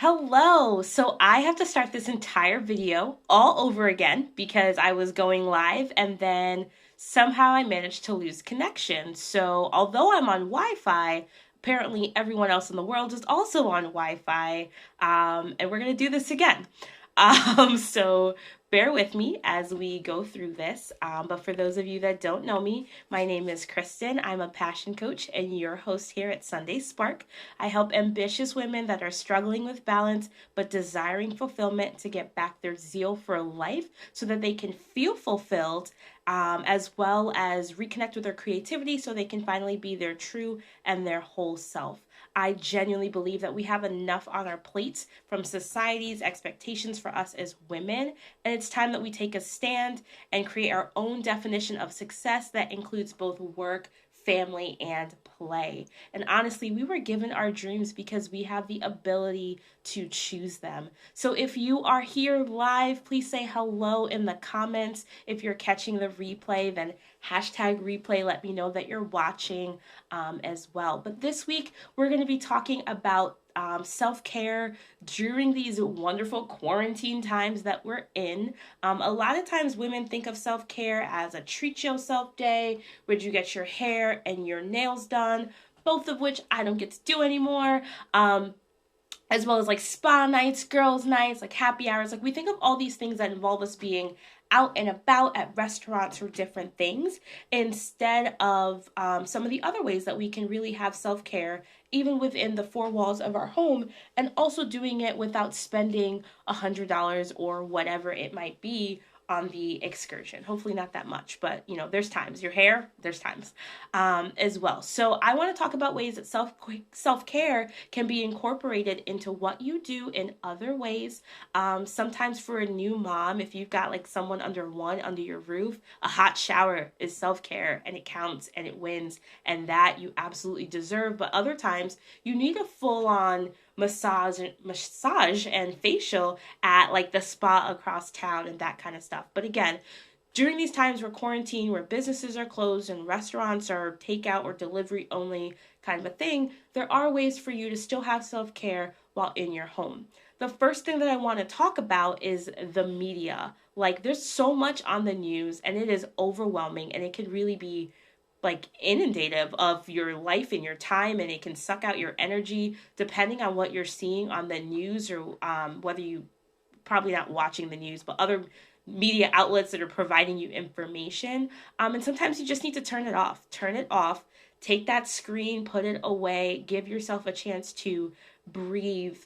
Hello! So I have to start this entire video all over again because I was going live and then somehow I managed to lose connection. So although I'm on Wi-Fi, apparently everyone else in the world is also on Wi-Fi, and we're gonna do this again. So bear with me as we go through this. But for those of you that don't know me, my name is Kristen. I'm a passion coach and your host here at Sunday Spark. I help ambitious women that are struggling with balance but desiring fulfillment to get back their zeal for life so that they can feel fulfilled, as well as reconnect with their creativity so they can finally be their true and their whole self. I genuinely believe that we have enough on our plates from society's expectations for us as women, and it's time that we take a stand and create our own definition of success that includes both work, family, and play. And honestly, we were given our dreams because we have the ability to choose them. So if you are here live, please say hello in the comments. If you're catching the replay, then hashtag replay, let me know that you're watching as well. But this week, we're going to be talking about self care during these wonderful quarantine times that we're in. A lot of times, women think of self care as a treat yourself day where you get your hair and your nails done, both of which I don't get to do anymore. As well as like spa nights, girls' nights, like happy hours. Like we think of all these things that involve us being out and about at restaurants or different things instead of some of the other ways that we can really have self care, even within the four walls of our home, and also doing it without spending $100 or whatever it might be on the excursion. Hopefully not that much, but there's times. Your hair, there's times as well. So I want to talk about ways that self care can be incorporated into what you do in other ways. Sometimes for a new mom, if you've got like someone under your roof, a hot shower is self care and it counts and it wins, and that you absolutely deserve. But other times you need a full on massage and facial at like the spa across town and that kind of stuff. But again, during these times where quarantine, where businesses are closed and restaurants are takeout or delivery only kind of a thing, there are ways for you to still have self-care while in your home. The first thing that I want to talk about is the media. Like there's so much on the news and it is overwhelming, and it can really be like inundative of your life and your time, and it can suck out your energy depending on what you're seeing on the news, or whether you probably not watching the news, but other media outlets that are providing you information. And sometimes you just need to turn it off. Turn it off. Take that screen, put it away, give yourself a chance to breathe,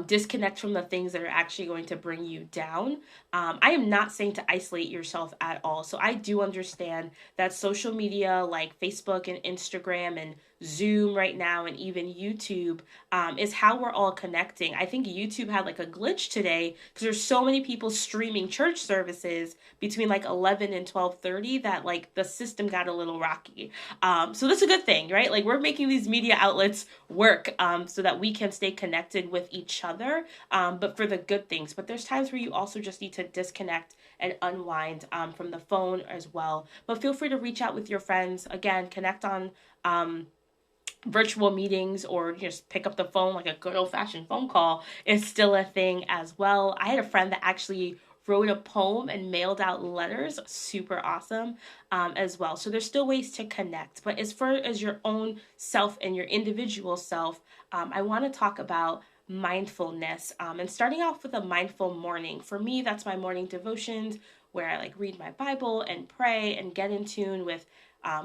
disconnect from the things that are actually going to bring you down. I am not saying to isolate yourself at all. So I do understand that social media like Facebook and Instagram and Zoom right now, and even YouTube, is how we're all connecting. I think YouTube had like a glitch today because there's so many people streaming church services between like 11 and 12:30 that like the system got a little rocky. So that's a good thing, right? Like we're making these media outlets work, so that we can stay connected with each other, but for the good things. But there's times where you also just need to disconnect and unwind from the phone as well. But feel free to reach out with your friends. Again, connect on virtual meetings, or just pick up the phone. Like a good old fashioned phone call is still a thing as well. I had a friend that actually wrote a poem and mailed out letters. Super awesome, as well. So there's still ways to connect. But as far as your own self and your individual self, I want to talk about mindfulness, and starting off with a mindful morning. For me, that's my morning devotions where I like read my Bible and pray and get in tune with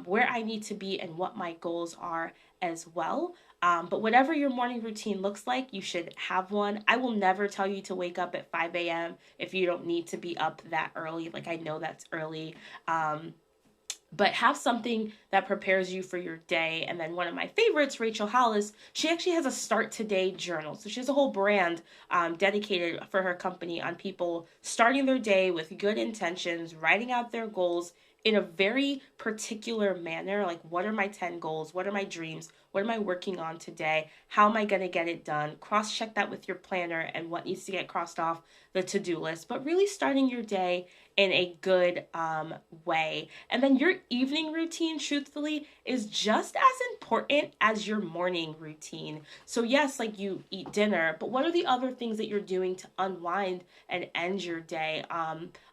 where I need to be and what my goals are as well. But whatever your morning routine looks like, you should have one. I will never tell you to wake up at 5 a.m. if you don't need to be up that early. Like I know that's early. But have something that prepares you for your day. And then one of my favorites, Rachel Hollis, she actually has a Start Today journal. So she has a whole brand dedicated for her company on people starting their day with good intentions, writing out their goals in a very particular manner. Like, what are my 10 goals? What are my dreams? What am I working on today? How am I going to get it done? Cross check that with your planner and what needs to get crossed off the to-do list, but really starting your day in a good way. And then your evening routine, truthfully, is just as important as your morning routine. So yes, like you eat dinner, but what are the other things that you're doing to unwind and end your day?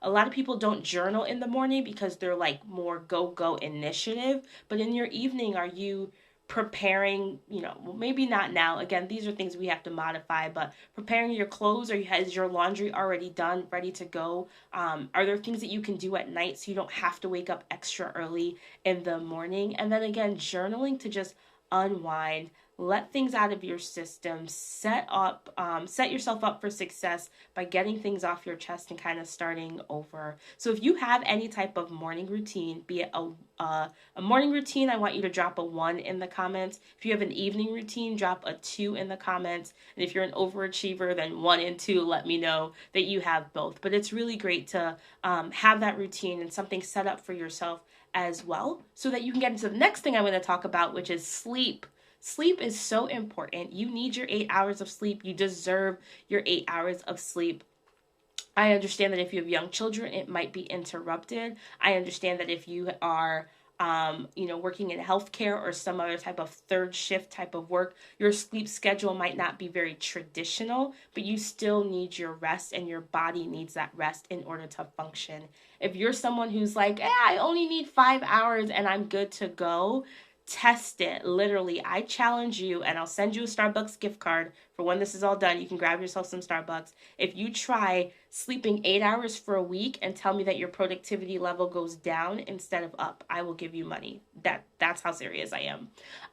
A lot of people don't journal in the morning because they're like more go initiative, but in your evening, are you preparing, well, maybe not now. Again, these are things we have to modify, but preparing your clothes, or has your laundry already done, ready to go? Are there things that you can do at night so you don't have to wake up extra early in the morning? And then again, journaling to just unwind, let things out of your system, set yourself up for success by getting things off your chest and kind of starting over. So if you have any type of morning routine, be it a morning routine, I want you to drop a 1 in the comments. If you have an evening routine, drop a 2 in the comments. And if you're an overachiever, then 1 and 2, let me know that you have both. But it's really great to have that routine and something set up for yourself as well, so that you can get into the next thing I'm going to talk about, which is sleep. Sleep is so important. You need your 8 hours of sleep. You deserve your 8 hours of sleep. I understand that if you have young children, it might be interrupted. I understand that if you are working in healthcare or some other type of third shift type of work, your sleep schedule might not be very traditional, but you still need your rest, and your body needs that rest in order to function. If you're someone who's like, I only need 5 hours and I'm good to go, test it. Literally, I challenge you, and I'll send you a Starbucks gift card for when this is all done. You can grab yourself some Starbucks. If you try sleeping 8 hours for a week and tell me that your productivity level goes down instead of up, I will give you money. That's how serious I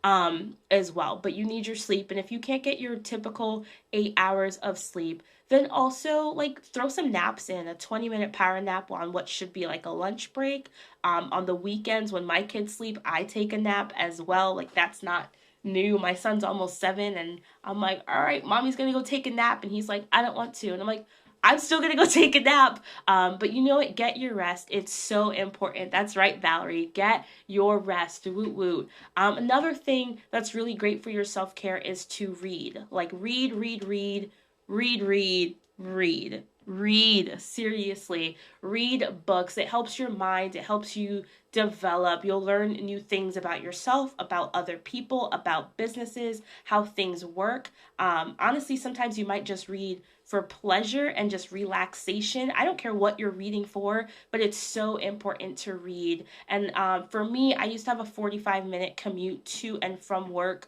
am as well. But you need your sleep, and if you can't get your typical 8 hours of sleep, then also like throw some naps in, a 20-minute power nap on what should be like a lunch break. On the weekends when my kids sleep, I take a nap as well. Like that's not new. My son's almost 7, and I'm like, all right, mommy's gonna go take a nap, and he's like, I don't want to, and I'm like, I'm still gonna go take a nap. But you know what? Get your rest. It's so important. That's right, Valerie. Get your rest. Woot woot. Another thing that's really great for your self-care is to read. Like read, read, read, read, read, read. Read, seriously. Read books. It helps your mind. It helps you develop. You'll learn new things about yourself, about other people, about businesses, how things work. Honestly, sometimes you might just read for pleasure and just relaxation. I don't care what you're reading for, but it's so important to read. And for me, I used to have a 45-minute commute to and from work.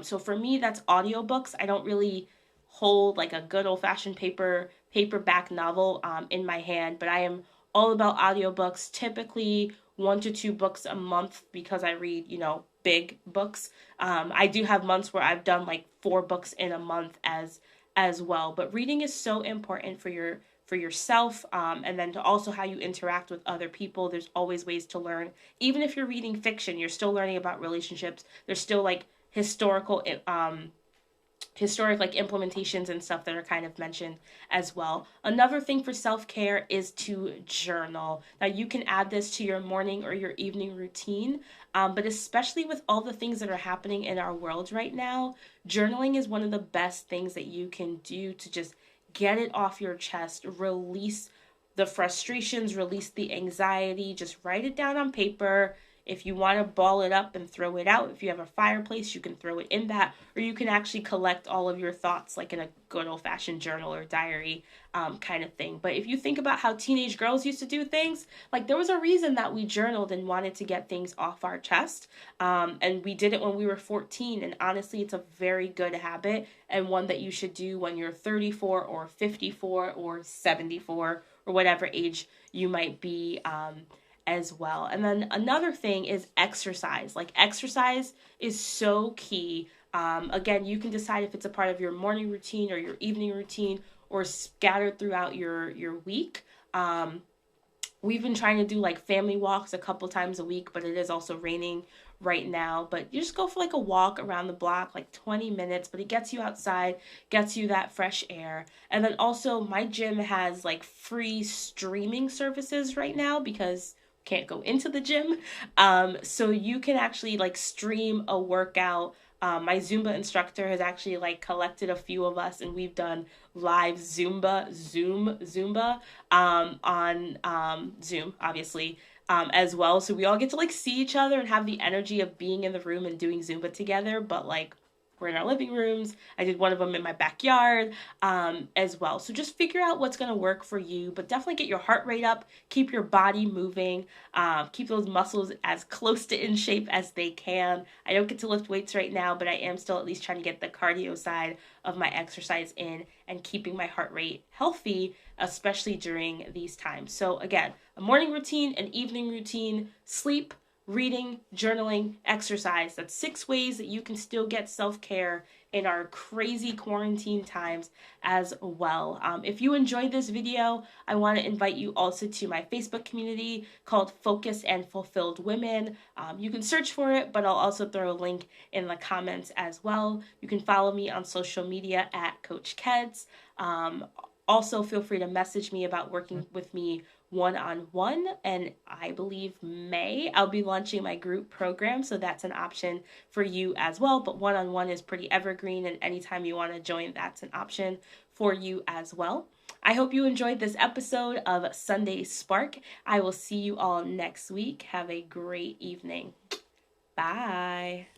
So for me, that's audiobooks. I don't really hold like a good old-fashioned paperback novel in my hand, but I am all about audiobooks, typically 1 to 2 books a month, because I read, big books. I do have months where I've done like 4 books in a month as well. But reading is so important for yourself, and then to also how you interact with other people. There's always ways to learn. Even if you're reading fiction, you're still learning about relationships. There's still like historic like implementations and stuff that are kind of mentioned as well. Another thing for self-care is to journal. Now you can add this to your morning or your evening routine, but especially with all the things that are happening in our world right now, journaling is one of the best things that you can do to just get it off your chest, release the frustrations, release the anxiety, just write it down on paper. If you want to ball it up and throw it out, if you have a fireplace, you can throw it in that, or you can actually collect all of your thoughts like in a good old-fashioned journal or diary kind of thing. But if you think about how teenage girls used to do things, like there was a reason that we journaled and wanted to get things off our chest, and we did it when we were 14, and honestly, it's a very good habit, and one that you should do when you're 34 or 54 or 74 or whatever age you might be as well. And then another thing is exercise. Like exercise is so key. Again, you can decide if it's a part of your morning routine or your evening routine or scattered throughout your week. We've been trying to do like family walks a couple times a week, but it is also raining right now. But you just go for like a walk around the block, like 20 minutes, but it gets you outside, gets you that fresh air. And then also my gym has like free streaming services right now because can't go into the gym. So you can actually like stream a workout My Zumba instructor has actually like collected a few of us, and we've done live Zumba on Zoom, obviously, as well. So we all get to like see each other and have the energy of being in the room and doing Zumba together, but like we're in our living rooms. I did one of them in my backyard as well. So just figure out what's going to work for you, but definitely get your heart rate up, keep your body moving, keep those muscles as close to in shape as they can. I don't get to lift weights right now, but I am still at least trying to get the cardio side of my exercise in and keeping my heart rate healthy, especially during these times. So again, a morning routine, an evening routine, sleep, reading, journaling, exercise. That's 6 ways that you can still get self-care in our crazy quarantine times as well. If you enjoyed this video, I want to invite you also to my Facebook community called Focused and Fulfilled Women. You can search for it, but I'll also throw a link in the comments as well. You can follow me on social media at Coach Keds. Also, feel free to message me about working with me one-on-one, and I believe May I'll be launching my group program, so that's an option for you as well. But one-on-one is pretty evergreen, and anytime you want to join, that's an option for you as well. I hope you enjoyed this episode of Sunday Spark. I will see you all next week. Have a great evening. Bye.